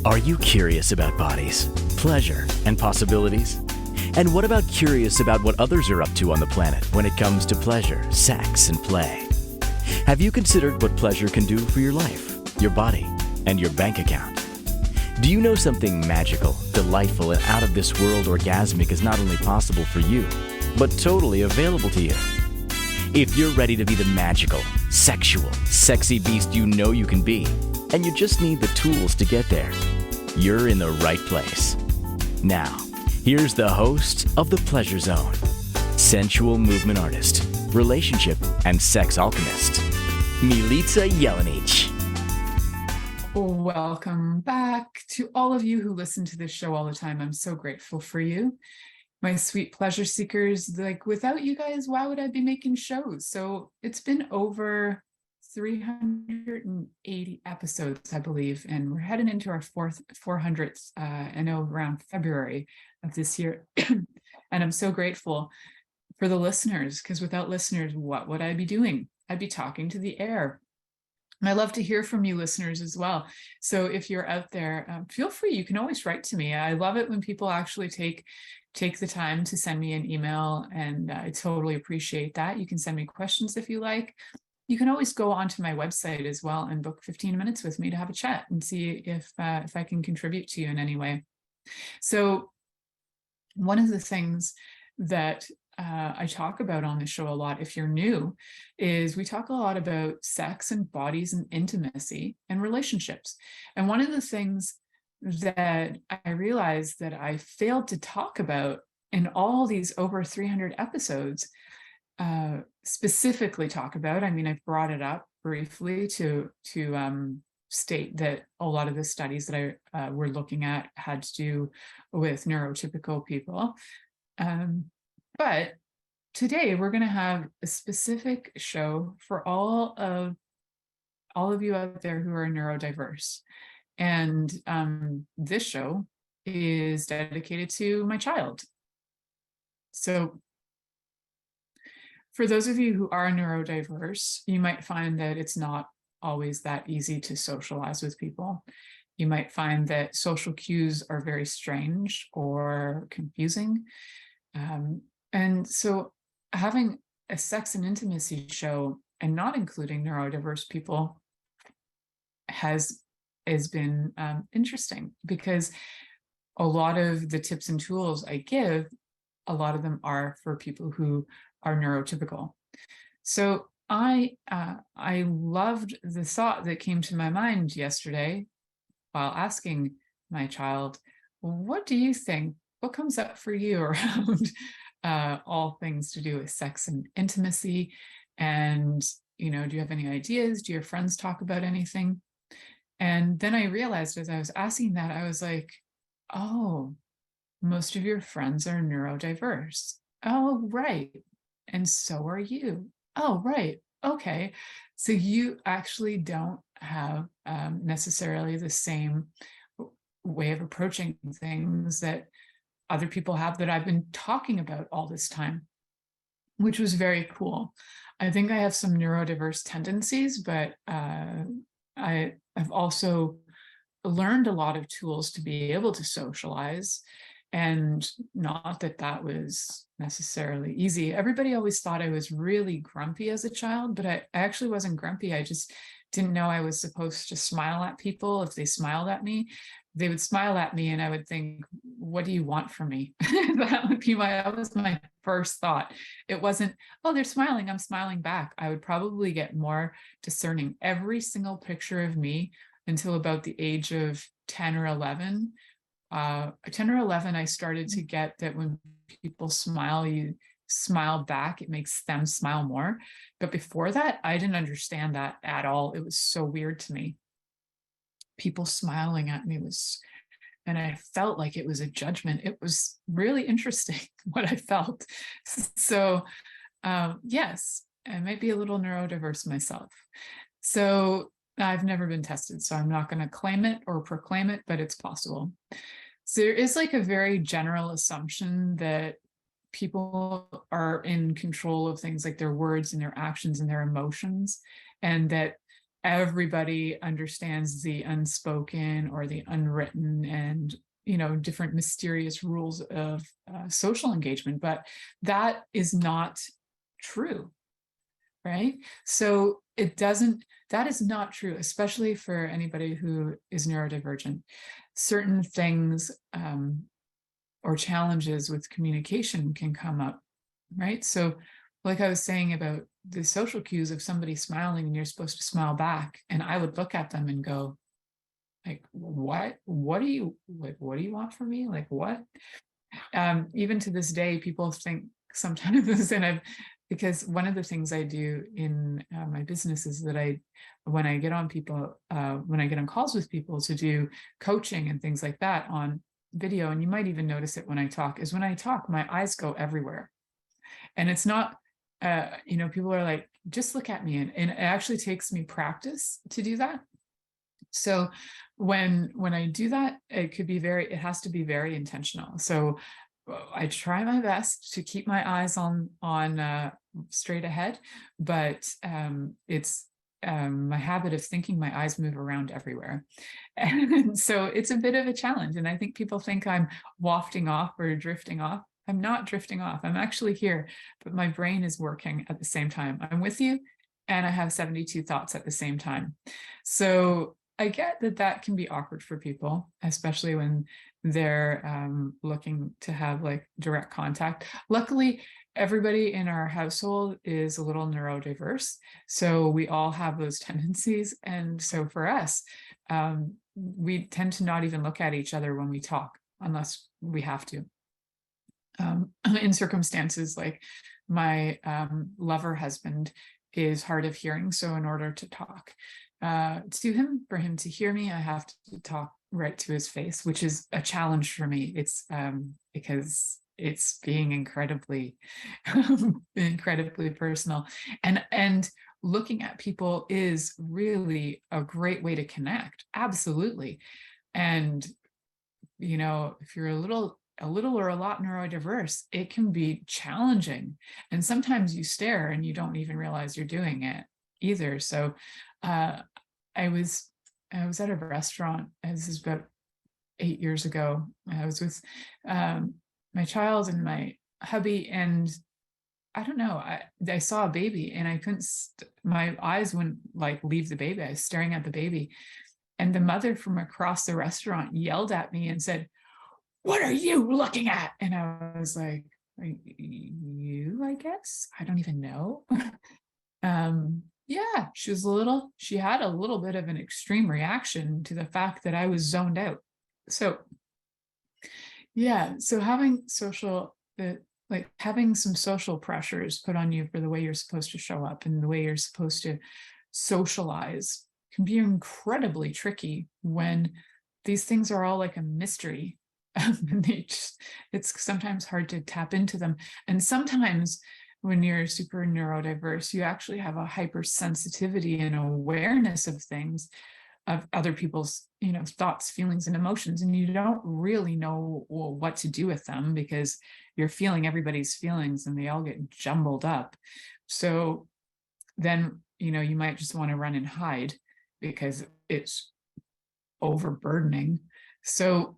Are you curious about bodies, pleasure, and possibilities? And what about curious about what others are up to on the planet when it comes to pleasure, sex, and play? Have you considered what pleasure can do for your life, your body, and your bank account? Do you know something magical, delightful, and out of this world orgasmic is not only possible for you, but totally available to you? If you're ready to be the magical, sexual, sexy beast you know you can be, and you just need the tools to get there, you're in the right place. Now, here's the host of The Pleasure Zone, sensual movement artist, relationship and sex alchemist, Milica Jelenic. Welcome back to all of you who listen to this show all the time. I'm so grateful for you. My sweet pleasure seekers, like without you guys, why would I be making shows? So it's been over 380 episodes, I believe, and we're heading into our 400th, I know around February of this year. And I'm so grateful for the listeners, because without listeners, what would I be doing? I'd be talking to the air. And I love to hear from you listeners as well. So if you're out there, feel free. You can always write to me. I love it when people actually take the time to send me an email, and I totally appreciate that. You can send me questions if you like. You can always go onto my website as well and book 15 minutes with me to have a chat and see if I can contribute to you in any way. So one of the things that I talk about on the show a lot, if you're new, is we talk a lot about sex and bodies and intimacy and relationships. And one of the things that I realized that I failed to talk about in all these over 300 episodes, specifically talk about, I mean, I've brought it up briefly to state that a lot of the studies that we're looking at had to do with neurotypical people. But today we're going to have a specific show for all of you out there who are neurodiverse. And this show is dedicated to my child. So for those of you who are neurodiverse, you might find that it's not always that easy to socialize with people. You might find that social cues are very strange or confusing. And so having a sex and intimacy show and not including neurodiverse people has been interesting, because a lot of the tips and tools I give, a lot of them are for people who are neurotypical. So I loved the thought that came to my mind yesterday while asking my child, what do you think? What comes up for you around all things to do with sex and intimacy? And, do you have any ideas? Do your friends talk about anything? And then I realized as I was asking that, I was like, oh, most of your friends are neurodiverse. Oh, right. And so are you. Oh, right. Okay. So you actually don't have necessarily the same way of approaching things that other people have that I've been talking about all this time, which was very cool. I think I have some neurodiverse tendencies, but I've also learned a lot of tools to be able to socialize. And not that was necessarily easy. Everybody always thought I was really grumpy as a child, but I actually wasn't grumpy. I just didn't know I was supposed to smile at people. If they smiled at me, they would smile at me and I would think, what do you want from me? That was my first thought. It wasn't, oh, they're smiling, I'm smiling back. I would probably get more discerning. Every single picture of me until about the age of 10 or 11, I started to get that when people smile, you smile back, it makes them smile more. But before that, I didn't understand that at all. It was so weird to me. People smiling at me and I felt like it was a judgment. It was really interesting what I felt. So yes, I might be a little neurodiverse myself. So I've never been tested, so I'm not going to claim it or proclaim it, but it's possible. So there is like a very general assumption that people are in control of things like their words and their actions and their emotions, and that everybody understands the unspoken or the unwritten and, you know, different mysterious rules of social engagement, but that is not true, right? So that is not true, especially for anybody who is neurodivergent. Certain things or challenges with communication can come up, right? So like I was saying about the social cues of somebody smiling and you're supposed to smile back, and I would look at them and go, like, what do you want from me? Like, what? Even to this day, people think sometimes, and because one of the things I do in my business is that when I get on calls with people to do coaching and things like that on video, and you might even notice it when I talk, is when I talk, my eyes go everywhere. And it's not, you know, people are like, just look at me. And it actually takes me practice to do that. So when I do that, it has to be very intentional. So I try my best to keep my eyes on straight ahead, but it's my habit of thinking my eyes move around everywhere. And so it's a bit of a challenge. And I think people think I'm wafting off or drifting off. I'm not drifting off. I'm actually here, but my brain is working at the same time. I'm with you, and I have 72 thoughts at the same time. So I get that can be awkward for people, especially when they're looking to have like direct contact. Luckily, everybody in our household is a little neurodiverse, so we all have those tendencies. And so for us, we tend to not even look at each other when we talk unless we have to. In circumstances like my lover husband is hard of hearing, so in order to talk to him, for him to hear me, I have to talk right to his face, which is a challenge for me. It's because it's being incredibly personal, and looking at people is really a great way to connect. Absolutely. And you know, if you're a little or a lot neurodiverse, it can be challenging. And sometimes you stare and you don't even realize you're doing it either. So I was at a restaurant, this is about 8 years ago. I was with my child and my hubby, and I don't know, I saw a baby and I couldn't, my eyes wouldn't like leave the baby. I was staring at the baby. And the mother from across the restaurant yelled at me and said, "What are you looking at?" And I was like, "You, I guess? I don't even know." Yeah, she had a little bit of an extreme reaction to the fact that I was zoned out. So yeah, so having having some social pressures put on you for the way you're supposed to show up and the way you're supposed to socialize can be incredibly tricky when these things are all like a mystery. It's sometimes hard to tap into them. And sometimes when you're super neurodiverse, you actually have a hypersensitivity and awareness of things, of other people's, you know, thoughts, feelings, and emotions, and you don't really know what to do with them because you're feeling everybody's feelings and they all get jumbled up. So then, you know, you might just want to run and hide because it's overburdening. So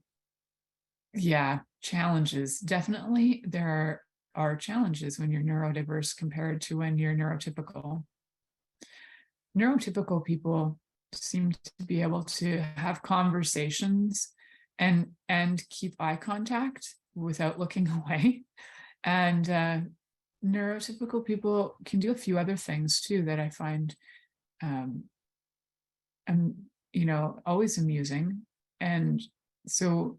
yeah, challenges. Definitely there are challenges when you're neurodiverse compared to when you're neurotypical. Neurotypical people seem to be able to have conversations and keep eye contact without looking away. And neurotypical people can do a few other things too that I find you know, always amusing. And so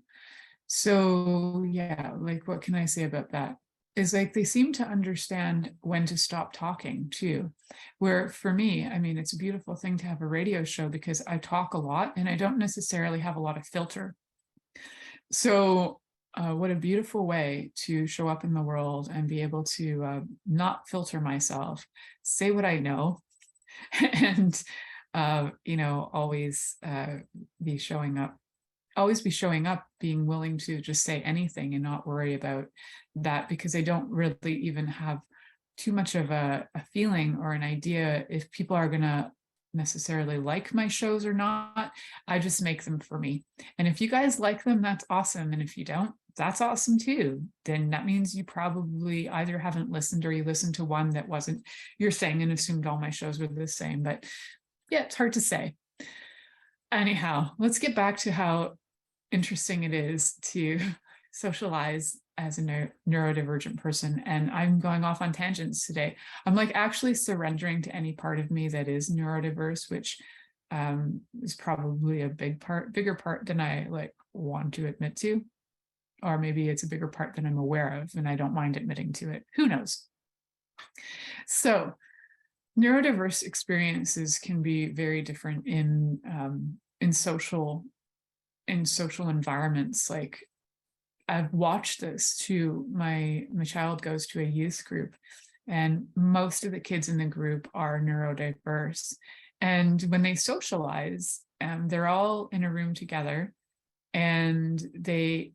yeah, like, what can I say about that? Is like they seem to understand when to stop talking too. Where for me, I mean, it's a beautiful thing to have a radio show because I talk a lot and I don't necessarily have a lot of filter. So what a beautiful way to show up in the world and be able to not filter myself, say what I know, and you know, always be showing up, being willing to just say anything and not worry about that, because I don't really even have too much of a feeling or an idea if people are gonna necessarily like my shows or not. I just make them for me. And if you guys like them, that's awesome. And if you don't, that's awesome too. Then that means you probably either haven't listened or you listened to one that wasn't your thing and assumed all my shows were the same. But yeah, it's hard to say. Anyhow, let's get back to how interesting it is to socialize as a neurodivergent person. And I'm going off on tangents today. I'm like actually surrendering to any part of me that is neurodiverse, which is probably a bigger part than I like want to admit to. Or maybe it's a bigger part than I'm aware of, and I don't mind admitting to it. Who knows? So neurodiverse experiences can be very different in social environments. Like I've watched this too. My child goes to a youth group, and most of the kids in the group are neurodiverse. And when they socialize, they're all in a room together, and they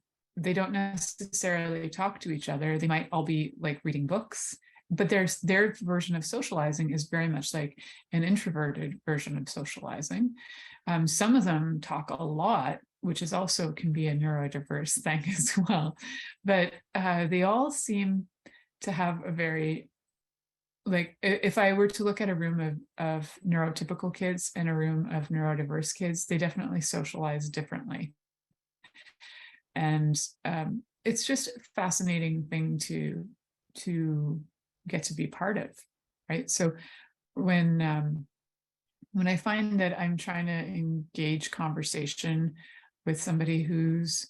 don't necessarily talk to each other. They might all be like reading books, but their version of socializing is very much like an introverted version of socializing. Some of them talk a lot, which is also can be a neurodiverse thing as well. But they all seem to have a very, like, if I were to look at a room of neurotypical kids and a room of neurodiverse kids, they definitely socialize differently. And it's just a fascinating thing to get to be part of, right? So when I find that I'm trying to engage conversation with somebody who's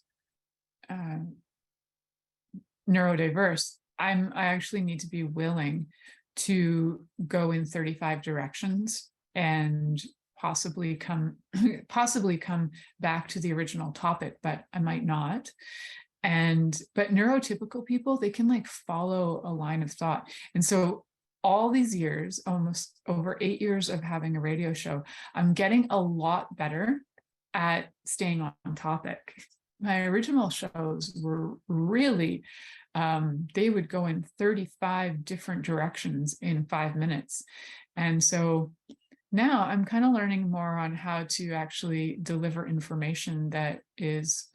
neurodiverse, I actually need to be willing to go in 35 directions and possibly come back to the original topic, but I might not. But neurotypical people, they can like follow a line of thought. And so all these years, almost over 8 years of having a radio show, I'm getting a lot better at staying on topic. My original shows were really, they would go in 35 different directions in 5 minutes. And so now I'm kind of learning more on how to actually deliver information that is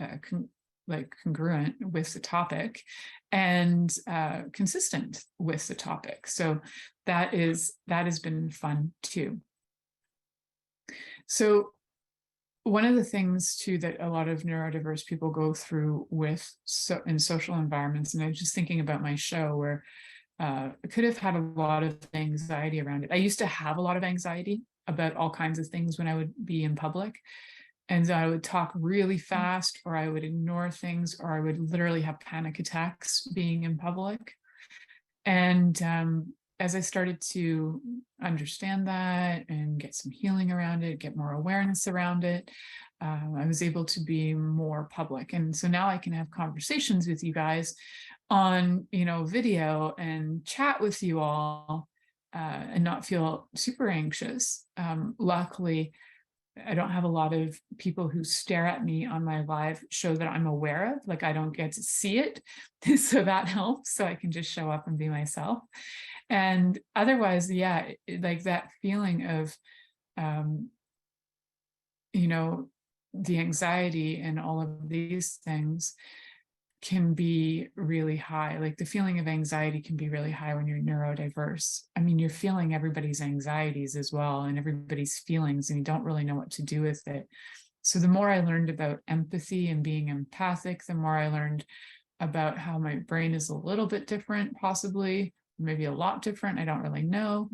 congruent with the topic and consistent with the topic. So that has been fun too. So one of the things too that a lot of neurodiverse people go through in social environments, and I was just thinking about my show where I could have had a lot of anxiety around it. I used to have a lot of anxiety about all kinds of things when I would be in public. And so I would talk really fast, or I would ignore things, or I would literally have panic attacks being in public. And as I started to understand that and get some healing around it, get more awareness around it, I was able to be more public. And so now I can have conversations with you guys on, video and chat with you all and not feel super anxious. Luckily, I don't have a lot of people who stare at me on my live show that I'm aware of. Like I don't get to see it. So that helps. So I can just show up and be myself. And otherwise, yeah, like that feeling of, the anxiety and all of these things can be really high. Like the feeling of anxiety can be really high when you're neurodiverse. I mean, you're feeling everybody's anxieties as well and everybody's feelings, and you don't really know what to do with it. So the more I learned about empathy and being empathic, the more I learned about how my brain is a little bit different, possibly, maybe a lot different. I don't really know.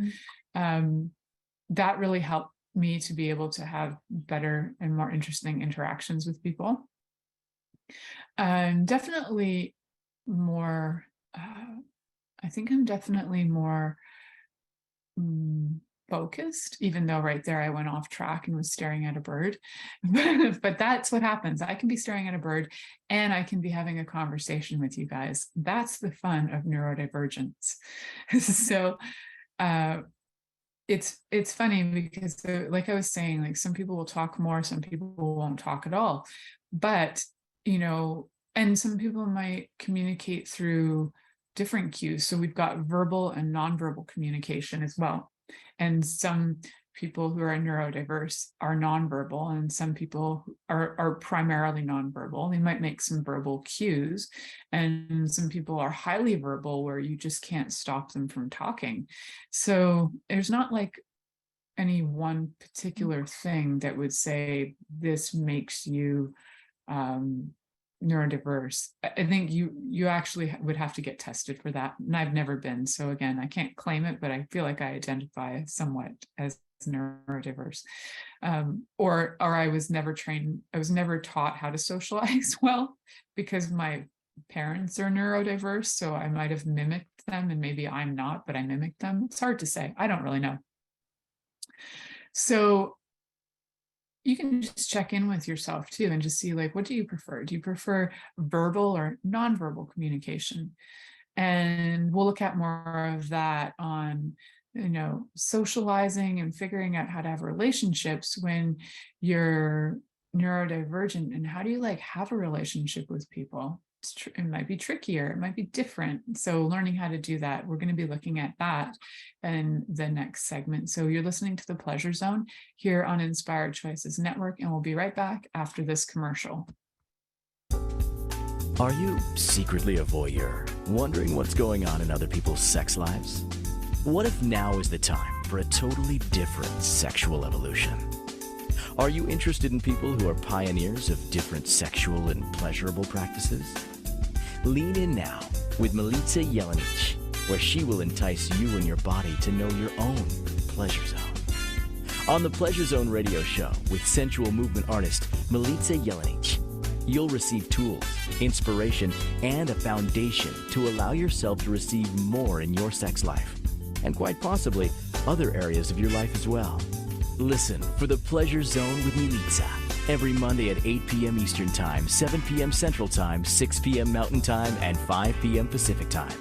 That really helped me to be able to have better and more interesting interactions with people. Definitely more, I think I'm definitely more focused, even though right there I went off track and was staring at a bird. But that's what happens. I can be staring at a bird and I can be having a conversation with you guys. That's the fun of neurodivergence. So it's funny because like I was saying, like some people will talk more, some people won't talk at all. But and some people might communicate through different cues. So we've got verbal and nonverbal communication as well. And some people who are neurodiverse are nonverbal, and some people are primarily nonverbal. They might make some verbal cues, and some people are highly verbal where you just can't stop them from talking. So there's not like any one particular thing that would say this makes you neurodiverse. I think you actually would have to get tested for that, and I've never been. So again, I can't claim it, but I feel like I identify somewhat as neurodiverse. Or I was never trained. I was never taught how to socialize well because my parents are neurodiverse. So I might have mimicked them, and maybe I'm not, but I mimicked them. It's hard to say. I don't really know. So you can just check in with yourself too and just see, like, what do you prefer? Do you prefer verbal or nonverbal communication? And we'll look at more of that on, socializing and figuring out how to have relationships when you're neurodivergent, and how do you like have a relationship with people? It might be trickier, it might be different. So learning how to do that, we're going to be looking at that in the next segment. So you're listening to The Pleasure Zone here on Inspired Choices Network, and we'll be right back after this commercial. Are you secretly a voyeur, wondering what's going on in other people's sex lives? What if now is the time for a totally different sexual evolution? Are you interested in people who are pioneers of different sexual and pleasurable practices? Lean in now with Milica Jelenic, where she will entice you and your body to know your own pleasure zone. On the Pleasure Zone radio show with sensual movement artist Milica Jelenic, you'll receive tools, inspiration, and a foundation to allow yourself to receive more in your sex life, and quite possibly other areas of your life as well. Listen for The Pleasure Zone with Milica every Monday at 8 p.m. Eastern Time, 7 p.m. Central Time, 6 p.m. Mountain Time, and 5 p.m. Pacific Time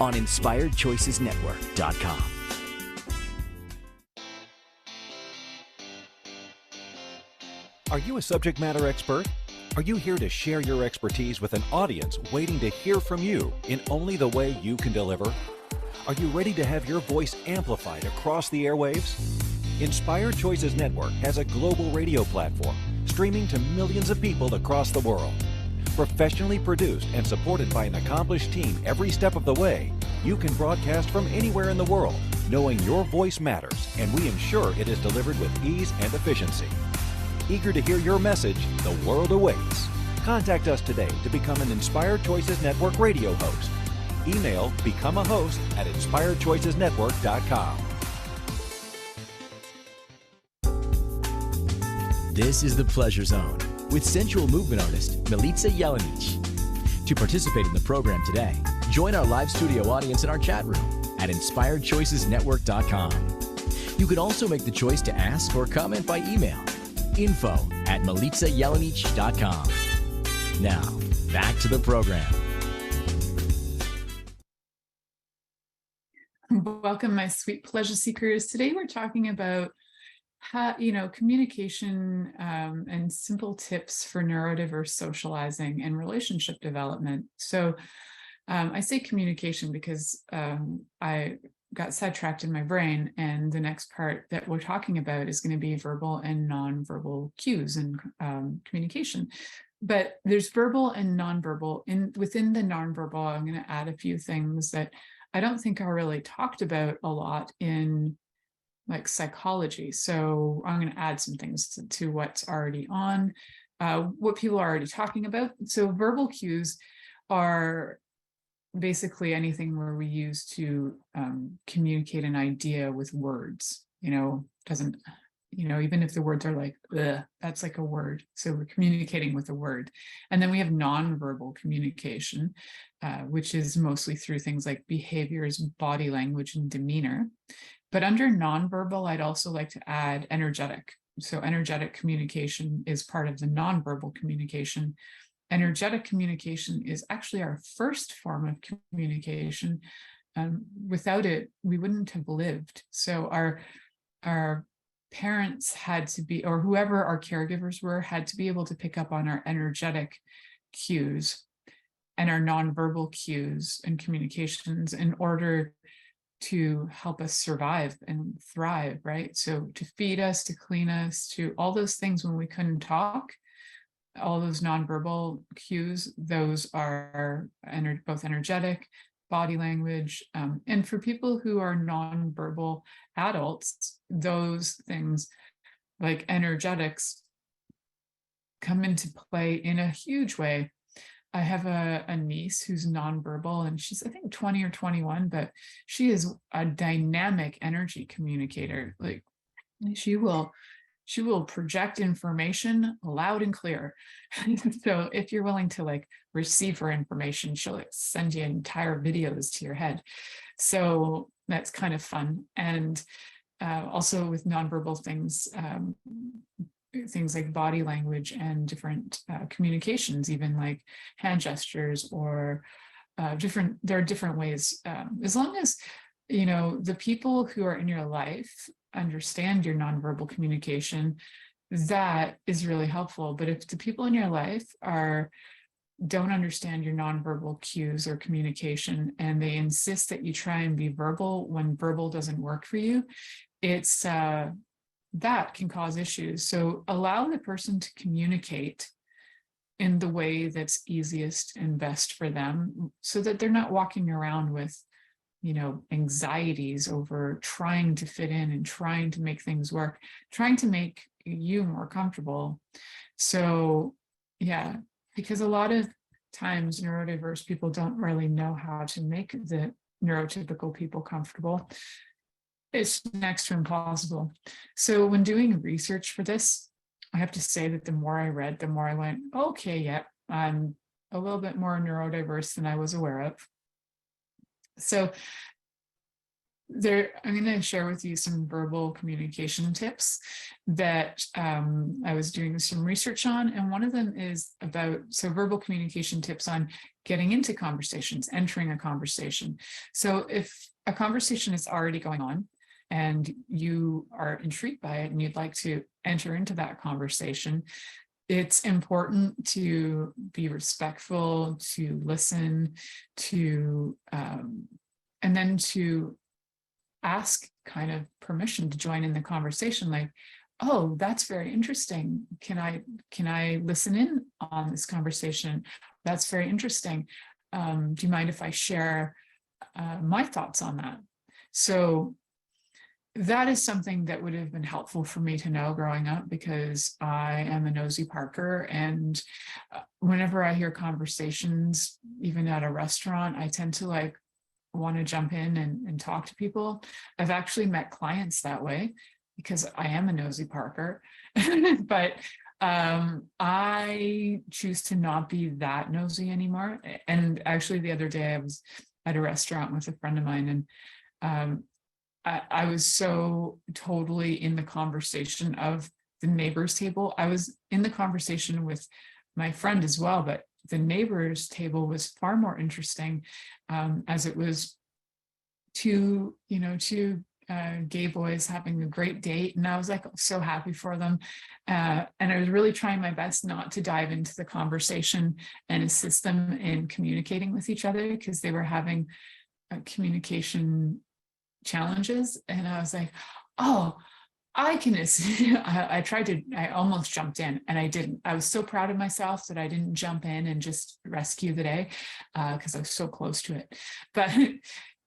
on InspiredChoicesNetwork.com. Are you a subject matter expert? Are you here to share your expertise with an audience waiting to hear from you in only the way you can deliver? Are you ready to have your voice amplified across the airwaves? Inspired Choices Network has a global radio platform streaming to millions of people across the world. Professionally produced and supported by an accomplished team every step of the way, you can broadcast from anywhere in the world, knowing your voice matters, and we ensure it is delivered with ease and efficiency. Eager to hear your message, the world awaits. Contact us today to become an Inspired Choices Network radio host. Email becomeahost@inspiredchoicesnetwork.com. This is The Pleasure Zone with sensual movement artist Milica Jelenic. To participate in the program today, join our live studio audience in our chat room at InspiredChoicesNetwork.com. You can also make the choice to ask or comment by email, info@milicajelenic.com. Now, back to the program. Welcome, my sweet pleasure seekers. Today we're talking about how, communication and simple tips for neurodiverse socializing and relationship development. So I say communication because I got sidetracked in my brain, and the next part that we're talking about is going to be verbal and nonverbal cues and communication. But there's verbal and nonverbal. Within the nonverbal, I'm going to add a few things that I don't think are really talked about a lot in like psychology. So I'm going to add some things to what's already on, what people are already talking about. So verbal cues are basically anything where we use to communicate an idea with words. Doesn't, even if the words are like, ugh, that's like a word. So we're communicating with a word. And then we have nonverbal communication, which is mostly through things like behaviors, body language, and demeanor. But under nonverbal, I'd also like to add energetic. So energetic communication is part of the nonverbal communication. Energetic communication is actually our first form of communication. Without it, we wouldn't have lived. So our parents had to be, or whoever our caregivers were, had to be able to pick up on our energetic cues and our nonverbal cues and communications in order to help us survive and thrive, right? So to feed us, to clean us, to all those things when we couldn't talk, all those nonverbal cues, those are both energetic, body language. And for people who are nonverbal adults, those things like energetics come into play in a huge way. I have a niece who's nonverbal, and she's, I think, 20 or 21, but she is a dynamic energy communicator. Like she will project information loud and clear. So if you're willing to like receive her information, she'll like send you entire videos to your head. So that's kind of fun. And also with nonverbal things, things like body language and different communications, even like hand gestures or there are different ways. As long as, you know, the people who are in your life understand your nonverbal communication, that is really helpful. But if the people in your life don't understand your nonverbal cues or communication, and they insist that you try and be verbal when verbal doesn't work for you, it's that can cause issues. So allow the person to communicate in the way that's easiest and best for them, so that they're not walking around with, you know, anxieties over trying to fit in and trying to make things work, trying to make you more comfortable. So yeah, because a lot of times neurodiverse people don't really know how to make the neurotypical people comfortable. It's next to impossible. So when doing research for this, I have to say that the more I read, the more I went, okay, yeah, I'm a little bit more neurodiverse than I was aware of. So I'm going to share with you some verbal communication tips that I was doing some research on. And one of them is verbal communication tips on getting into conversations, entering a conversation. So if a conversation is already going on and you are intrigued by it and you'd like to enter into that conversation, it's important to be respectful, to listen, and then to ask kind of permission to join in the conversation. Like, oh, that's very interesting. Can I listen in on this conversation? That's very interesting. Do you mind if I share my thoughts on that? So that is something that would have been helpful for me to know growing up, because I am a nosy Parker, and whenever I hear conversations, even at a restaurant, I tend to like want to jump in and talk to people. I've actually met clients that way because I am a nosy Parker, but I choose to not be that nosy anymore. And actually the other day I was at a restaurant with a friend of mine, and I was so totally in the conversation of the neighbor's table. I was in the conversation with my friend as well, but the neighbor's table was far more interesting, as it was two gay boys having a great date. And I was like so happy for them. And I was really trying my best not to dive into the conversation and assist them in communicating with each other, because they were having communication challenges. And I was like, oh, I can assist. I almost jumped in, and I didn't. I was so proud of myself that I didn't jump in and just rescue the day, because I was so close to it. But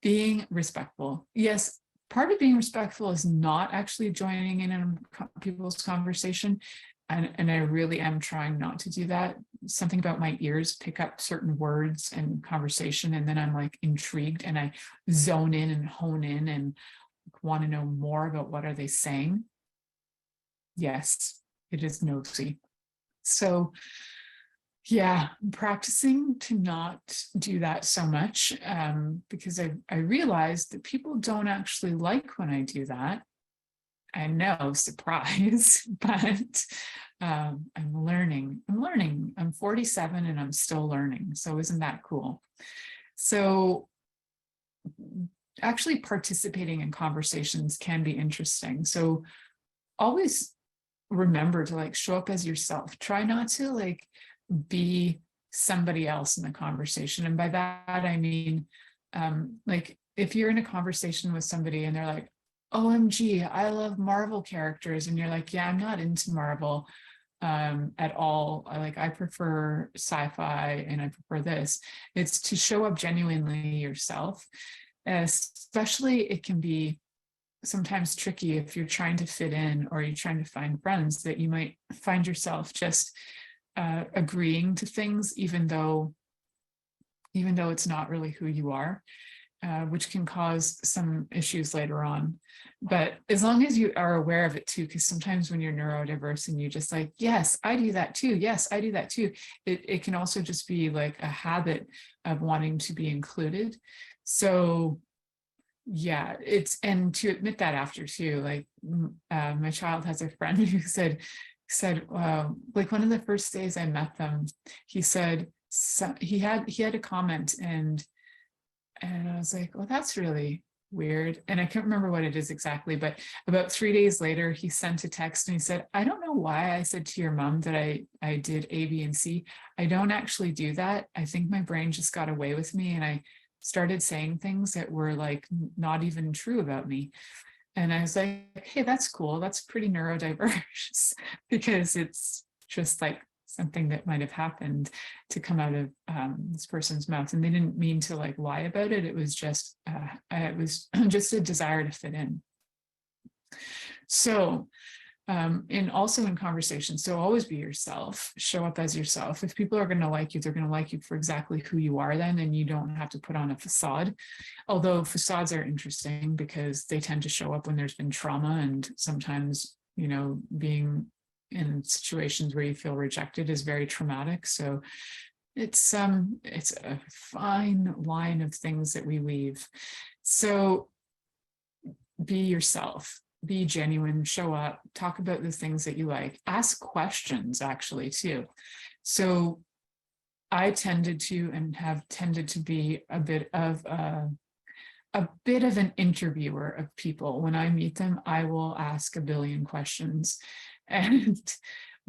being respectful, yes, part of being respectful is not actually joining in on people's conversation. And I really am trying not to do that. Something about my ears pick up certain words and conversation, and then I'm like intrigued and I zone in and hone in and want to know more about what are they saying. Yes, it is nosy. So yeah, I'm practicing to not do that so much, because I realized that people don't actually like when I do that. I know, surprise, but I'm learning. I'm 47 and I'm still learning. So isn't that cool? So actually participating in conversations can be interesting. So always remember to like show up as yourself. Try not to like be somebody else in the conversation. And by that, I mean, like if you're in a conversation with somebody and they're like, OMG, I love Marvel characters. And you're like, yeah, I'm not into Marvel at all. I prefer sci-fi and I prefer this. It's to show up genuinely yourself. Especially it can be sometimes tricky if you're trying to fit in or you're trying to find friends, that you might find yourself just agreeing to things, even though it's not really who you are. Which can cause some issues later on. But as long as you are aware of it too, because sometimes when you're neurodiverse and you just like, yes, I do that too. Yes, I do that too. It can also just be like a habit of wanting to be included. So yeah, and to admit that after too, like my child has a friend who said, like one of the first days I met them, he said, so he had a comment and I was like, well, that's really weird. And I can't remember what it is exactly, but about 3 days later, he sent a text and he said, I don't know why I said to your mom that I did A, B, and C. I don't actually do that. I think my brain just got away with me and I started saying things that were like not even true about me. And I was like, hey, that's cool. That's pretty neurodiverse because it's just like something that might have happened to come out of this person's mouth, and they didn't mean to like lie about it. It was just a desire to fit in. So in conversations, so always be yourself, show up as yourself. If people are going to like you, they're going to like you for exactly who you are then, and you don't have to put on a facade. Although facades are interesting because they tend to show up when there's been trauma, and sometimes, being in situations where you feel rejected is very traumatic. So it's a fine line of things that we weave. So be yourself, be genuine, show up, talk about the things that you like, ask questions actually too. So I tended to and have tended to be a bit of an interviewer of people. When I meet them, I will ask a billion questions. And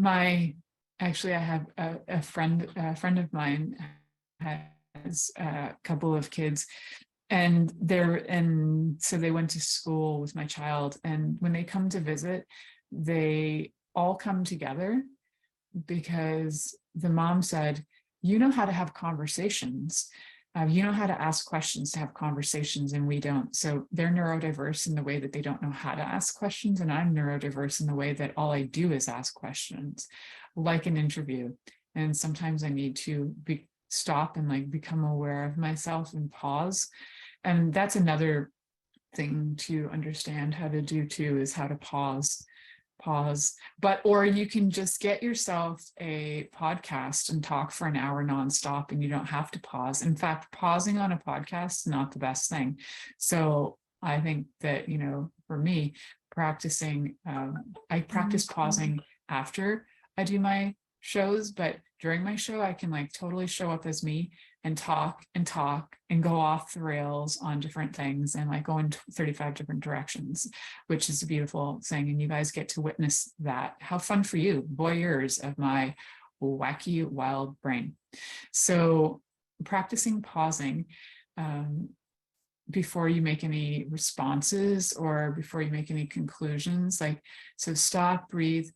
I have a friend of mine has a couple of kids, and so they went to school with my child. And when they come to visit, they all come together because the mom said, you know how to have conversations. You know how to ask questions to have conversations, and we don't. So they're neurodiverse in the way that they don't know how to ask questions, and I'm neurodiverse in the way that all I do is ask questions, like an interview. And sometimes I need to stop and like become aware of myself and pause. And that's another thing to understand how to do too, is how to pause. Or you can just get yourself a podcast and talk for an hour nonstop, and you don't have to pause. In fact, pausing on a podcast is not the best thing. So I think that, for me, I practice pausing after I do my shows, but during my show, I can like totally show up as me and talk and go off the rails on different things and like go in 35 different directions, which is a beautiful thing. And you guys get to witness that. How fun for you, voyeurs of my wacky, wild brain. So practicing pausing before you make any responses or before you make any conclusions, so stop, breathe,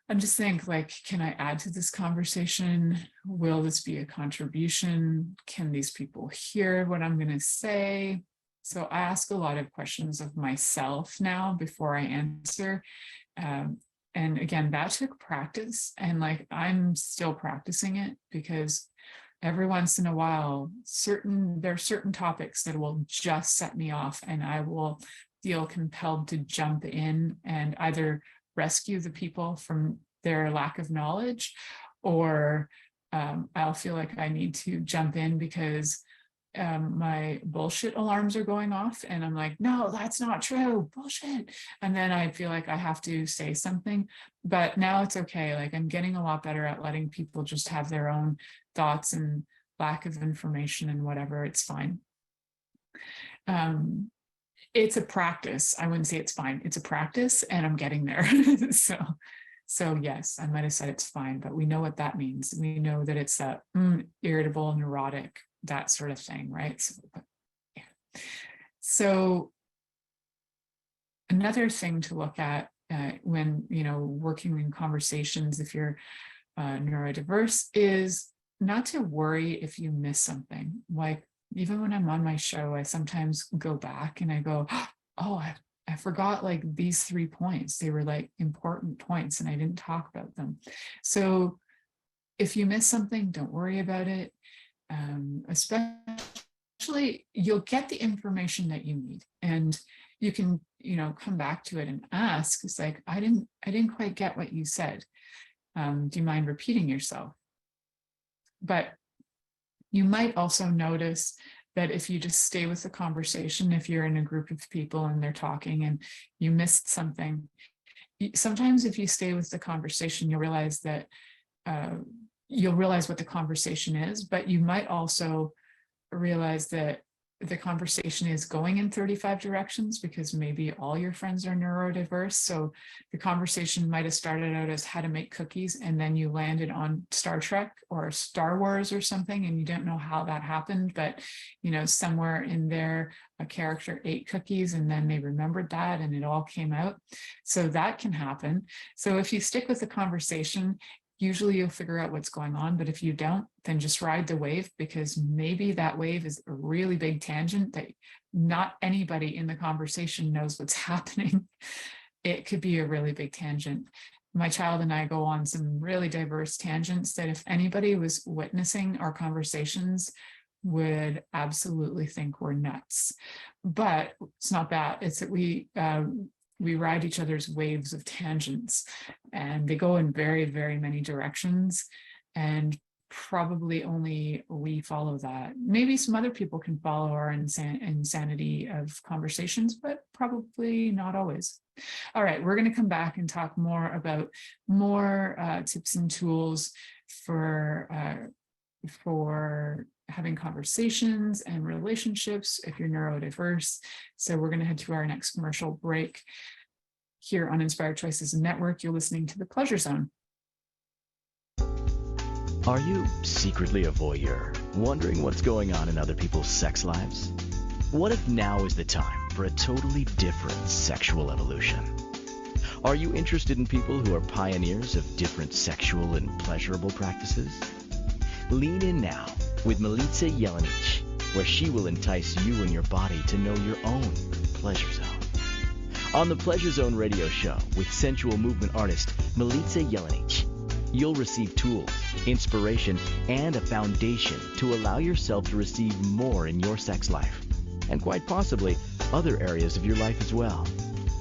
and just think, can I add to this conversation? Will this be a contribution? Can these people hear what I'm going to say? So I ask a lot of questions of myself now before I answer. And again, that took practice, and I'm still practicing it, because every once in a while, there are certain topics that will just set me off, and I will feel compelled to jump in and either rescue the people from their lack of knowledge, or I'll feel like I need to jump in because my bullshit alarms are going off, and I'm like, no, that's not true, bullshit. And then I feel like I have to say something, but now it's okay. I'm getting a lot better at letting people just have their own thoughts and lack of information and whatever, it's fine. It's a practice. I wouldn't say it's fine. It's a practice, and I'm getting there. So yes, I might have said it's fine, but we know what that means. We know that it's irritable, neurotic, that sort of thing, right? So, yeah. So another thing to look at when, working in conversations, if you're neurodiverse, is not to worry if you miss something. Like, even when I'm on my show, I sometimes go back and I go, oh, I forgot like these 3 points. They were like important points and I didn't talk about them. So if you miss something, don't worry about it. Especially, you'll get the information that you need, and you can, come back to it and ask. It's like, I didn't quite get what you said. Do you mind repeating yourself? But you might also notice that if you just stay with the conversation, if you're in a group of people and they're talking and you missed something, sometimes if you stay with the conversation, you'll realize that you'll realize what the conversation is, but you might also realize that the conversation is going in 35 directions because maybe all your friends are neurodiverse. So the conversation might have started out as how to make cookies, and then you landed on Star Trek or Star Wars or something, and you don't know how that happened, but somewhere in there a character ate cookies and then they remembered that and it all came out. So that can happen. So if you stick with the conversation, usually you'll figure out what's going on, but if you don't, then just ride the wave, because maybe that wave is a really big tangent that not anybody in the conversation knows what's happening. It could be a really big tangent. My child and I go on some really diverse tangents that if anybody was witnessing our conversations would absolutely think we're nuts. But it's not that, it's that we ride each other's waves of tangents, and they go in very, very many directions, and probably only we follow that. Maybe some other people can follow our insanity of conversations, but probably not always. All right, we're going to come back and talk more about more tips and tools for having conversations and relationships if you're neurodiverse. So we're going to head to our next commercial break here on Inspired Choices Network. You're listening to The Pleasure Zone. Are you secretly a voyeur, wondering what's going on in other people's sex lives? What if now is the time for a totally different sexual evolution? Are you interested in people who are pioneers of different sexual and pleasurable practices? Lean in now with Milica Jelenic, where she will entice you and your body to know your own pleasure zone. On the Pleasure Zone radio show with sensual movement artist Milica Jelenic, you'll receive tools, inspiration, and a foundation to allow yourself to receive more in your sex life, and quite possibly other areas of your life as well.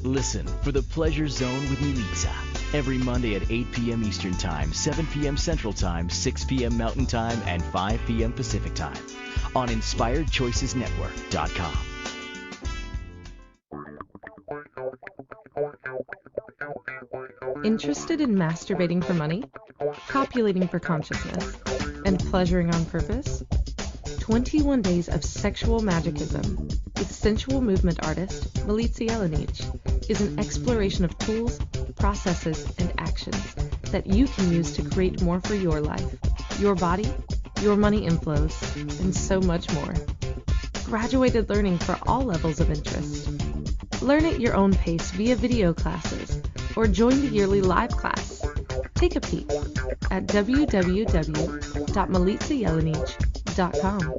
Listen for the Pleasure Zone with Milica every Monday at 8 p.m. Eastern Time, 7 p.m. Central Time, 6 p.m. Mountain Time, and 5 p.m. Pacific Time on InspiredChoicesNetwork.com. Interested in masturbating for money, copulating for consciousness, and pleasuring on purpose? 21 Days of Sexual Magicism with sensual movement artist Milica Jelenic is an exploration of tools, processes, and actions that you can use to create more for your life, your body, your money inflows, and so much more. Graduated learning for all levels of interest. Learn at your own pace via video classes or join the yearly live class. Take a peek at www.milicajelenic.com.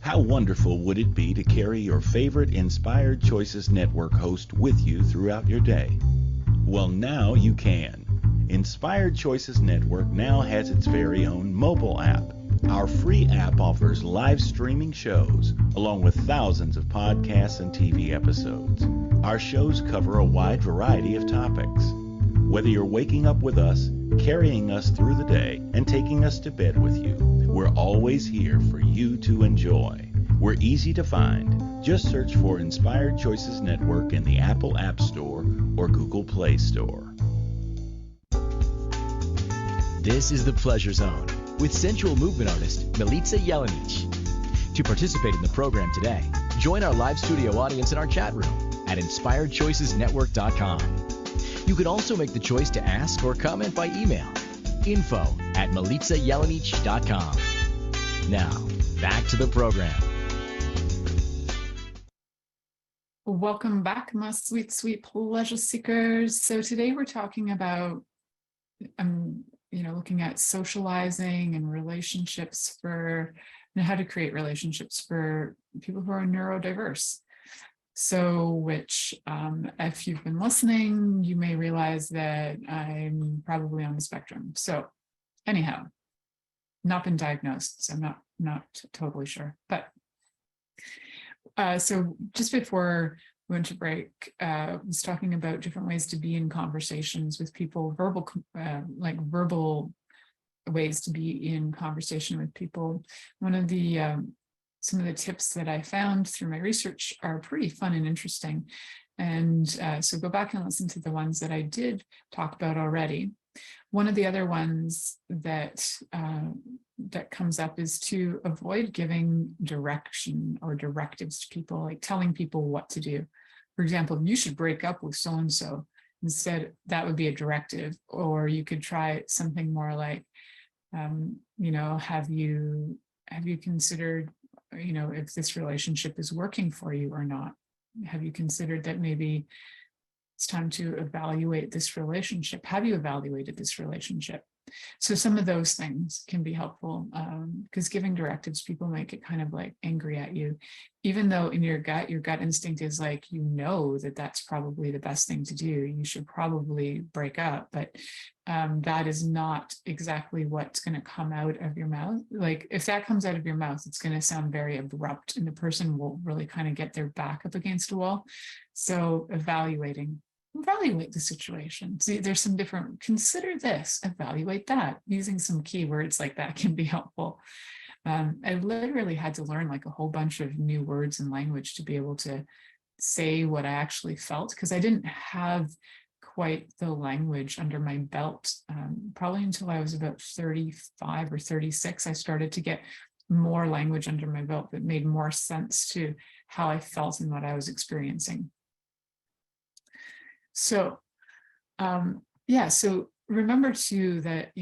How wonderful would it be to carry your favorite Inspired Choices Network host with you throughout your day? Well, now you can. Inspired Choices Network now has its very own mobile app. Our free app offers live streaming shows, along with thousands of podcasts and TV episodes. Our shows cover a wide variety of topics. Whether you're waking up with us, carrying us through the day, and taking us to bed with you, we're always here for you to enjoy. We're easy to find. Just search for Inspired Choices Network in the Apple App Store or Google Play Store. This is The Pleasure Zone with sensual movement artist Milica Jelenic. To participate in the program today, join our live studio audience in our chat room at InspiredChoicesNetwork.com. You can also make the choice to ask or comment by email, info at milicajelenic.com. Now, back to the program. Welcome back, my sweet, sweet pleasure seekers. So today we're talking about, looking at socializing and relationships and how to create relationships for people who are neurodiverse. So, which, if you've been listening, you may realize that I'm probably on the spectrum. So, anyhow, not been diagnosed, so I'm not totally sure. But so just before we went to break, I was talking about different ways to be in conversations with people, verbal ways to be in conversation with people. One of the some of the tips that I found through my research are pretty fun and interesting. And so go back and listen to the ones that I did talk about already. One of the other ones that comes up is to avoid giving direction or directives to people, like telling people what to do. For example, you should break up with so-and-so. Instead, that would be a directive. Or you could try something more like, have you considered, if this relationship is working for you or not? Have you considered that maybe it's time to evaluate this relationship? Have you evaluated this relationship? So some of those things can be helpful, because giving directives, people might get kind of like angry at you, even though in your gut instinct is like, that that's probably the best thing to do. You should probably break up, but that is not exactly what's going to come out of your mouth. Like if that comes out of your mouth, it's going to sound very abrupt and the person will really kind of get their back up against a wall. So evaluate the situation. See, there's some different, consider this, evaluate that, using some keywords like that can be helpful. I literally had to learn like a whole bunch of new words and language to be able to say what I actually felt, because I didn't have quite the language under my belt. Probably until I was about 35 or 36, I started to get more language under my belt that made more sense to how I felt and what I was experiencing. So, so remember too that,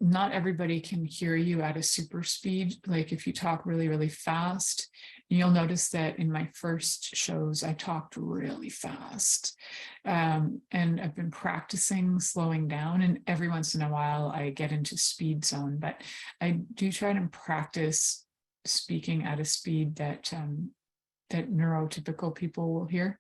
not everybody can hear you at a super speed. Like if you talk really, really fast, you'll notice that in my first shows, I talked really fast. And I've been practicing slowing down, and every once in a while I get into speed zone, but I do try to practice speaking at a speed that neurotypical people will hear.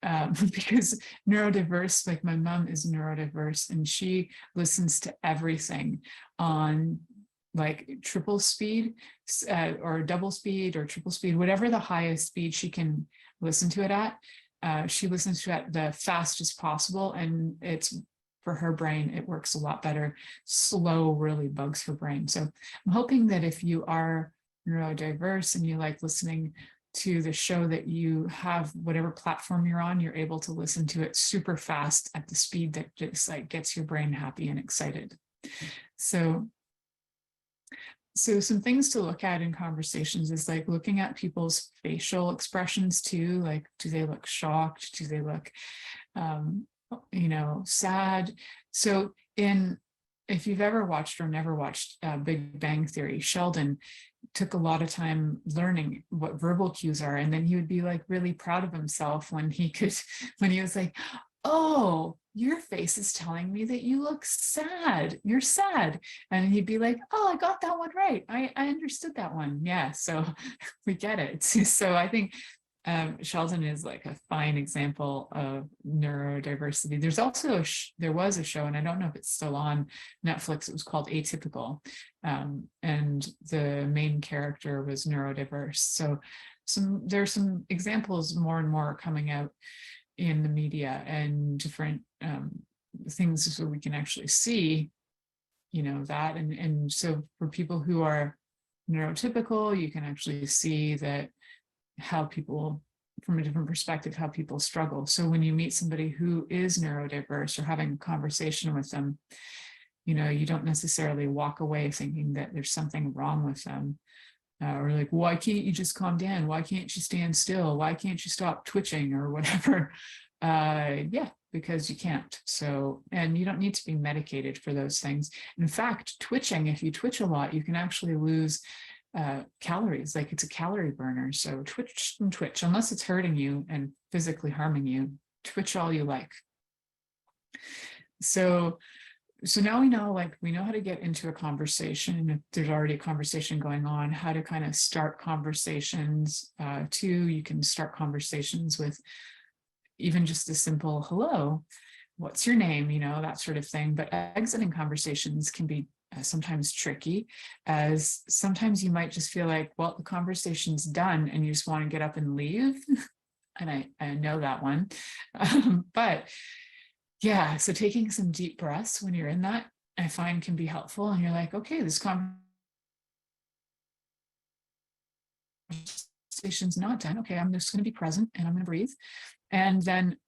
Because neurodiverse, like my mom is neurodiverse and she listens to everything on like triple speed or double speed or triple speed, whatever the highest speed she can listen to it at. She listens to it at the fastest possible, and it's for her brain, it works a lot better. Slow really bugs her brain. So I'm hoping that if you are neurodiverse and you like listening to the show, that you have whatever platform you're on, you're able to listen to it super fast at the speed that just like gets your brain happy and excited. So some things to look at in conversations is like looking at people's facial expressions too. Like, do they look shocked? Do they look, sad? So if you've ever watched or never watched Big Bang Theory, Sheldon took a lot of time learning what verbal cues are. And then he would be like really proud of himself when he was like, oh, your face is telling me that you look sad. You're sad. And he'd be like, oh, I got that one right. I understood that one. Yeah. So we get it. So I think Sheldon is like a fine example of neurodiversity. There's also there was a show, and I don't know if it's still on Netflix. It was called Atypical, and the main character was neurodiverse. So there's some examples more and more coming out in the media and different things, so we can actually see, that. And so for people who are neurotypical, you can actually see that how people, from a different perspective, how people struggle. So when you meet somebody who is neurodiverse or having a conversation with them, you don't necessarily walk away thinking that there's something wrong with them. Or like, why can't you just calm down? Why can't you stand still? Why can't you stop twitching or whatever? Yeah, because you can't. So, and you don't need to be medicated for those things. In fact, twitching, if you twitch a lot, you can actually lose calories. Like, it's a calorie burner. So twitch and twitch, unless it's hurting you and physically harming you, twitch all you like. So now we know, like, we know how to get into a conversation. If there's already a conversation going on, how to kind of start conversations. Too, you can start conversations with even just a simple hello, what's your name, that sort of thing. But exiting conversations can be sometimes tricky, as sometimes you might just feel like, well, the conversation's done and you just want to get up and leave. And I know that one. But yeah, so taking some deep breaths when you're in that, I find, can be helpful. And you're like, okay, this conversation's not done. Okay, I'm just going to be present and I'm going to breathe. And then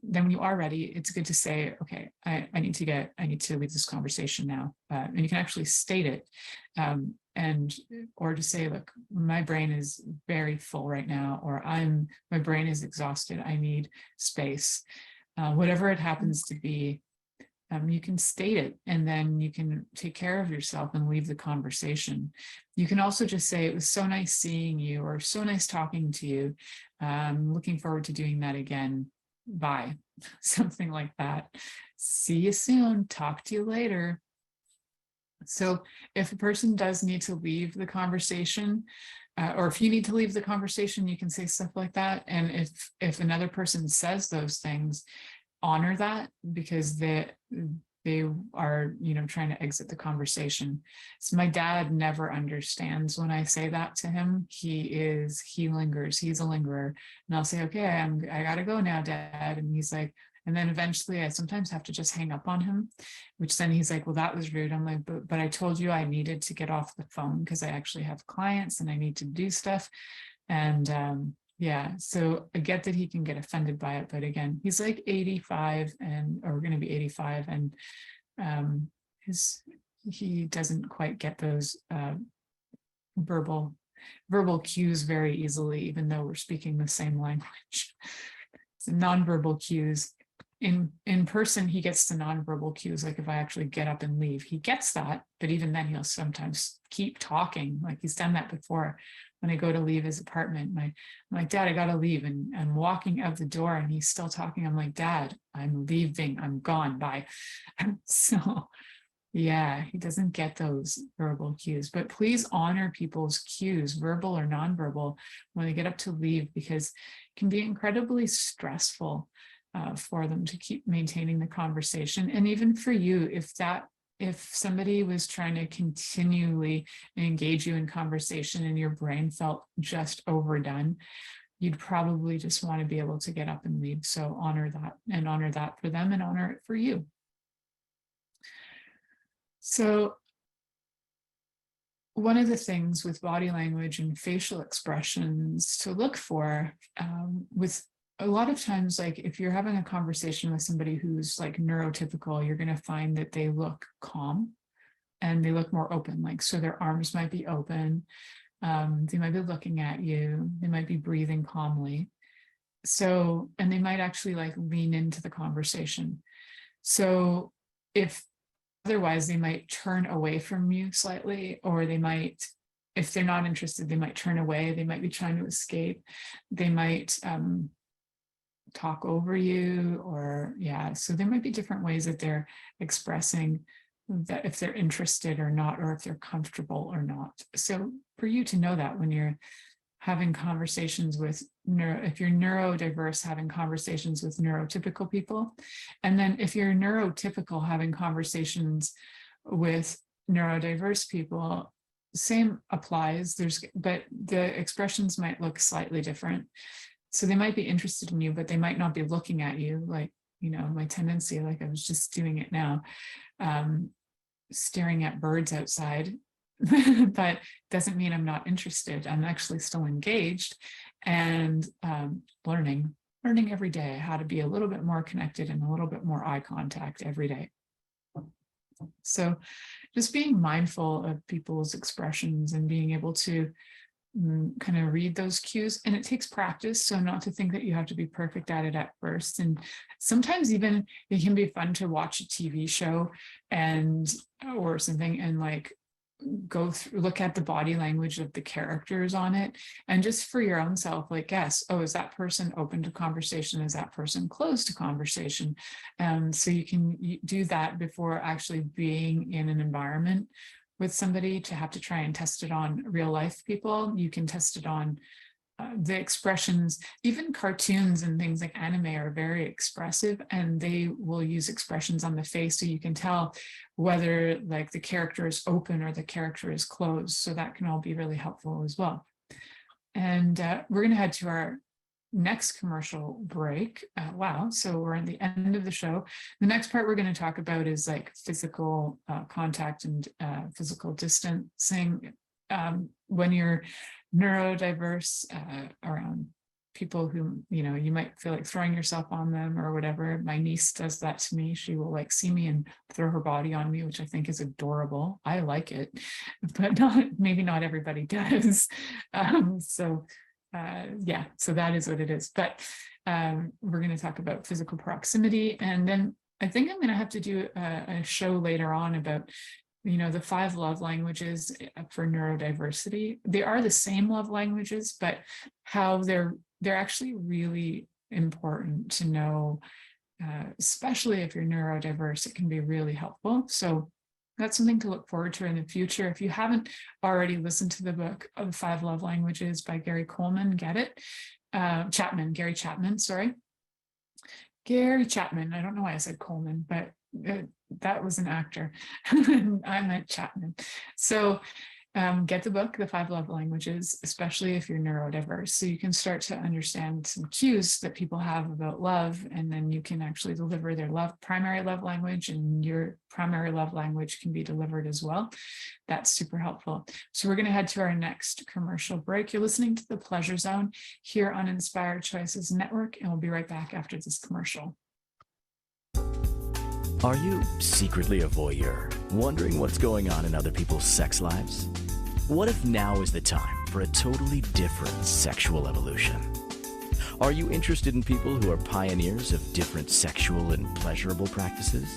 when you are ready, it's good to say, okay, I need to leave this conversation now. And you can actually state it, or to say, look, my brain is very full right now, or my brain is exhausted. I need space. Whatever it happens to be, you can state it, and then you can take care of yourself and leave the conversation. You can also just say, it was so nice seeing you, or so nice talking to you. Looking forward to doing that again. Bye. Something like that. See you soon. Talk to you later. So if a person does need to leave the conversation, or if you need to leave the conversation, you can say stuff like that. And if another person says those things, honor that, because they are, trying to exit the conversation. So my dad never understands when I say that to him. He lingers. He's a lingerer. And I'll say, okay, I gotta go now, Dad. And he's like, and then eventually I sometimes have to just hang up on him, which then he's like, well, that was rude. I'm like, but I told you I needed to get off the phone because I actually have clients and I need to do stuff. And yeah, so I get that he can get offended by it. But again, he's like 85 or going to be 85. And he doesn't quite get those verbal cues very easily, even though we're speaking the same language. So nonverbal cues. In person, he gets the nonverbal cues. Like if I actually get up and leave, he gets that. But even then, he'll sometimes keep talking. Like he's done that before. When I go to leave his apartment, I'm like, Dad, I gotta leave. And I'm walking out the door and he's still talking. I'm like, Dad, I'm leaving. I'm gone. Bye. So yeah, he doesn't get those verbal cues. But please honor people's cues, verbal or nonverbal, when they get up to leave, because it can be incredibly stressful for them to keep maintaining the conversation. And even for you, if somebody was trying to continually engage you in conversation and your brain felt just overdone, you'd probably just want to be able to get up and leave. So honor that for them, and honor it for you. So one of the things with body language and facial expressions to look for, with a lot of times, like if you're having a conversation with somebody who's like neurotypical, you're going to find that they look calm and they look more open. Like, so their arms might be open. They might be looking at you. They might be breathing calmly. So, and they might actually like lean into the conversation. So otherwise they might turn away from you slightly, or they might, if they're not interested, they might turn away. They might be trying to escape. They might, talk over you, or yeah, so there might be different ways that they're expressing that, if they're interested or not, or if they're comfortable or not. So for you to know that when you're having conversations with if you're neurodiverse, having conversations with neurotypical people, and then if you're neurotypical, having conversations with neurodiverse people, same applies. But the expressions might look slightly different. So they might be interested in you, but they might not be looking at you. Like, my tendency, like I was just doing it now, staring at birds outside, but doesn't mean I'm not interested. I'm actually still engaged and learning every day how to be a little bit more connected and a little bit more eye contact every day. So just being mindful of people's expressions and being able to kind of read those cues, and it takes practice. So not to think that you have to be perfect at it at first. And sometimes even it can be fun to watch a TV show and or something and like go through, look at the body language of the characters on it, and just for your own self, like, guess, oh, is that person open to conversation? Is that person closed to conversation? So you can do that before actually being in an environment with somebody to have to try and test it on real life people. You can test it on the expressions. Even cartoons and things like anime are very expressive, and they will use expressions on the face, so you can tell whether like the character is open or the character is closed. So that can all be really helpful as well. And we're going to head to our next commercial break. Wow, so we're at the end of the show. The next part we're going to talk about is like physical contact and physical distancing when you're neurodiverse, around people who, you know, you might feel like throwing yourself on them or whatever. My niece does that to me. She will like see me and throw her body on me, which I think is adorable. I like it, but maybe not everybody does. Yeah, so that is what it is. But we're going to talk about physical proximity. And then I think I'm going to have to do a show later on about, you know, the 5 love languages for neurodiversity. They are the same love languages, but how they're actually really important to know, especially if you're neurodiverse. It can be really helpful. So that's something to look forward to in the future. If you haven't already listened to the book of the 5 love languages by Gary Chapman, Gary Chapman, sorry. Gary Chapman. I don't know why I said Coleman, but that was an actor. I meant Chapman. So get the book, The 5 Love Languages, especially if you're neurodiverse, so you can start to understand some cues that people have about love, and then you can actually deliver their primary love language, and your primary love language can be delivered as well. That's super helpful. So we're going to head to our next commercial break. You're listening to The Pleasure Zone here on Inspired Choices Network, and we'll be right back after this commercial. Are you secretly a voyeur, wondering what's going on in other people's sex lives? What if now is the time for a totally different sexual evolution? Are you interested in people who are pioneers of different sexual and pleasurable practices?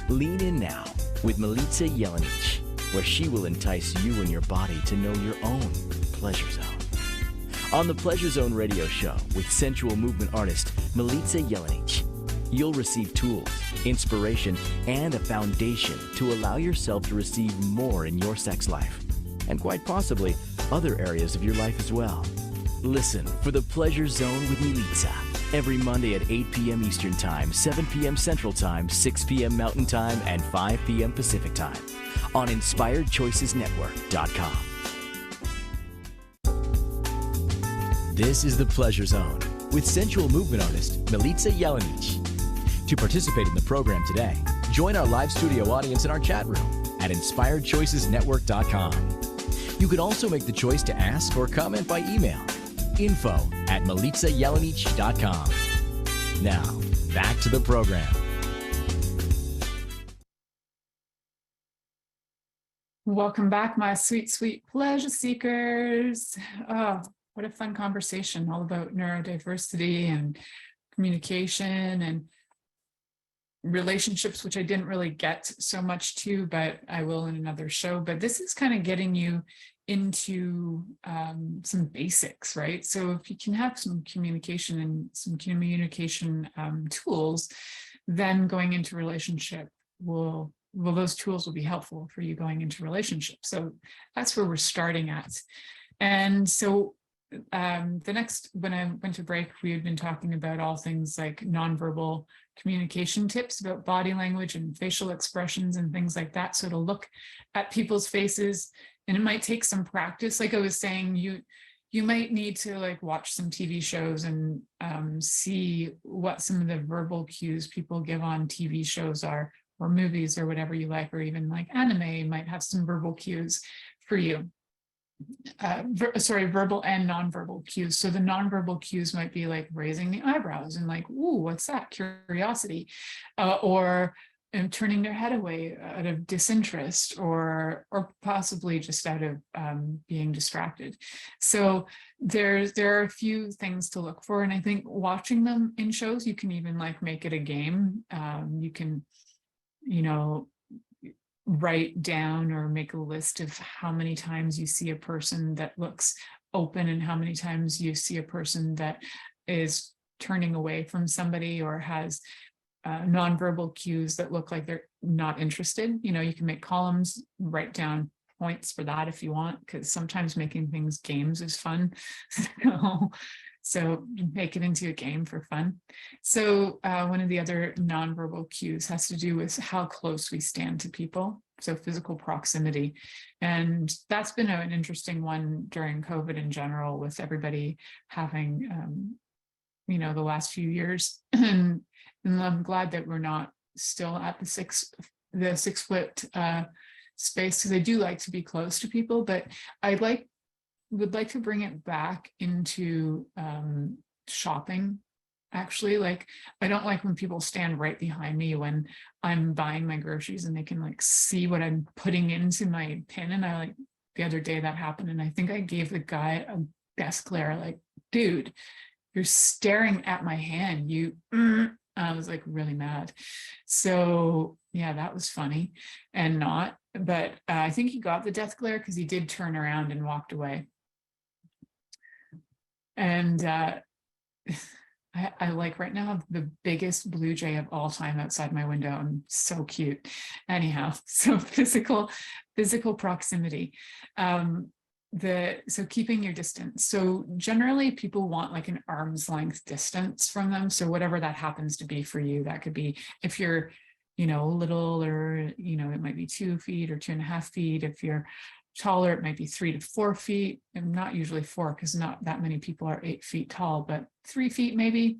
Lean in now with Milica Jelenic, where she will entice you and your body to know your own pleasure zone. On the Pleasure Zone radio show with sensual movement artist Milica Jelenic, you'll receive tools, inspiration, and a foundation to allow yourself to receive more in your sex life, and quite possibly other areas of your life as well. Listen for The Pleasure Zone with Milica every Monday at 8 p.m. Eastern Time, 7 p.m. Central Time, 6 p.m. Mountain Time, and 5 p.m. Pacific Time on InspiredChoicesNetwork.com. This is The Pleasure Zone with sensual movement artist Milica Jelenic. To participate in the program today, join our live studio audience in our chat room at InspiredChoicesNetwork.com. You can also make the choice to ask or comment by email, info@MilicaJelenic.com. Now, back to the program. Welcome back, my sweet, sweet pleasure seekers. Oh, what a fun conversation all about neurodiversity and communication and relationships, which I didn't really get so much to, but I will in another show. But this is kind of getting you into some basics, right? So if you can have some communication and some communication tools, then going into relationship those tools will be helpful for you going into relationship. So that's where we're starting at. And so when I went to break, we had been talking about all things like nonverbal communication tips about body language and facial expressions and things like that. So to look at people's faces, and it might take some practice. Like I was saying, you might need to like watch some TV shows and see what some of the verbal cues people give on TV shows are, or movies or whatever you like, or even like anime might have some verbal cues for you. Verbal and nonverbal cues. So the nonverbal cues might be like raising the eyebrows and like, ooh, what's that? Curiosity, or turning their head away out of disinterest, or possibly just out of being distracted. So there are a few things to look for, and I think watching them in shows, you can even like make it a game. You can, write down or make a list of how many times you see a person that looks open and how many times you see a person that is turning away from somebody or has nonverbal cues that look like they're not interested. You can make columns, write down points for that if you want, because sometimes making things games is fun. So make it into a game for fun. So one of the other nonverbal cues has to do with how close we stand to people. So physical proximity. And that's been an interesting one during COVID in general, with everybody having, the last few years. And I'm glad that we're not still at the 6 foot space, because I do like to be close to people, but would like to bring it back into shopping. Actually, like, I don't like when people stand right behind me when I'm buying my groceries and they can like see what I'm putting into my pin. And the other day that happened, and I think I gave the guy a desk glare, like, dude, you're staring at my hand. I was like really mad. So yeah, that was funny and not, but I think he got the death glare because he did turn around and walked away. And I like right now the biggest blue jay of all time outside my window. I'm so cute. Anyhow, so physical proximity. So keeping your distance. So generally people want like an arm's length distance from them. So whatever that happens to be for you, that could be if you're, little, or, it might be 2 feet or 2.5 feet. If you're taller, it might be 3 to 4 feet, and not usually 4, because not that many people are 8 feet tall, but 3 feet maybe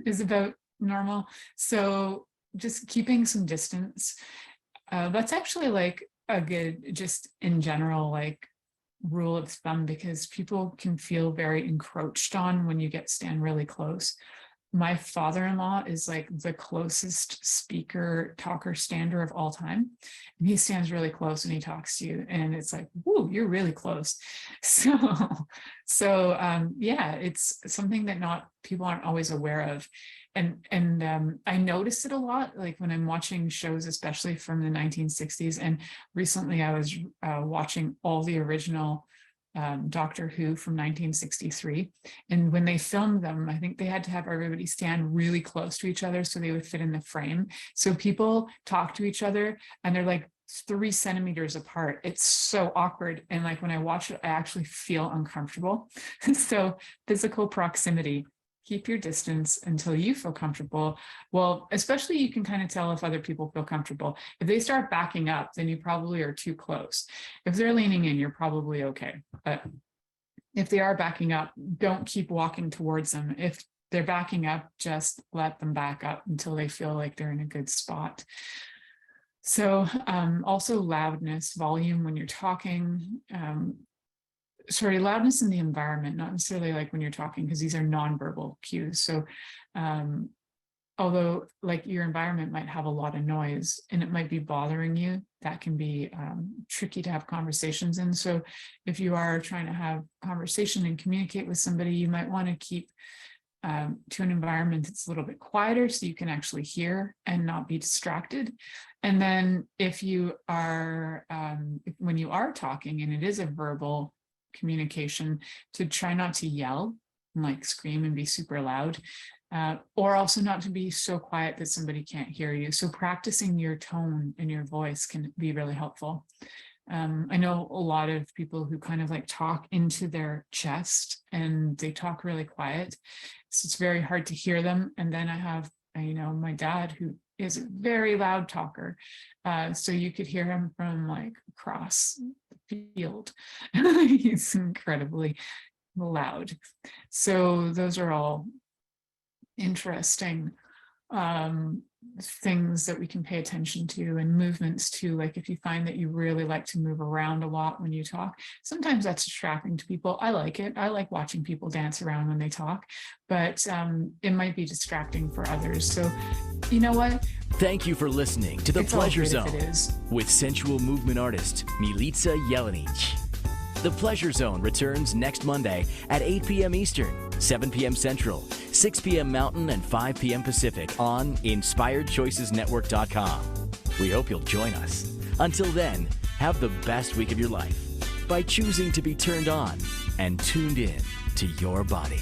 is about normal. So just keeping some distance. That's actually like a good, just in general, like rule of thumb, because people can feel very encroached on when you stand really close. My father-in-law is like the closest speaker, talker, stander of all time. And he stands really close and he talks to you, and it's like, whoa, you're really close. So yeah, it's something that people aren't always aware of. And I notice it a lot, like when I'm watching shows, especially from the 1960s. And recently I was watching all the original Doctor Who from 1963. And when they filmed them, I think they had to have everybody stand really close to each other so they would fit in the frame. So people talk to each other and they're like 3 centimeters apart. It's so awkward. And like when I watch it, I actually feel uncomfortable. So physical proximity. Keep your distance until you feel comfortable. Well, especially you can kind of tell if other people feel comfortable. If they start backing up, then you probably are too close. If they're leaning in, you're probably okay. But if they are backing up, don't keep walking towards them. If they're backing up, just let them back up until they feel like they're in a good spot. So also loudness, volume when you're talking. Loudness in the environment, not necessarily like when you're talking, because these are nonverbal cues. So although like your environment might have a lot of noise and it might be bothering you, that can be tricky to have conversations in. So if you are trying to have conversation and communicate with somebody, you might want to keep to an environment that's a little bit quieter so you can actually hear and not be distracted. And then if you are, when you are talking and it is a verbal communication, to try not to yell and like scream and be super loud, or also not to be so quiet that somebody can't hear you. So practicing your tone and your voice can be really helpful. I know a lot of people who kind of like talk into their chest and they talk really quiet. So it's very hard to hear them. And then I have, my dad, who is a very loud talker. So you could hear him from like across the field. He's incredibly loud. So those are all interesting things that we can pay attention to, and movements too. Like if you find that you really like to move around a lot when you talk, sometimes that's distracting to people. I like it. I like watching people dance around when they talk, but it might be distracting for others. So you know what? Thank you for listening to The It's all Pleasure good if Zone it is. with sensual movement artist Milica Jelenic. The Pleasure Zone returns next Monday at 8 p.m. Eastern, 7 p.m. Central, 6 p.m. Mountain, and 5 p.m. Pacific on InspiredChoicesNetwork.com. We hope you'll join us. Until then, have the best week of your life by choosing to be turned on and tuned in to your body.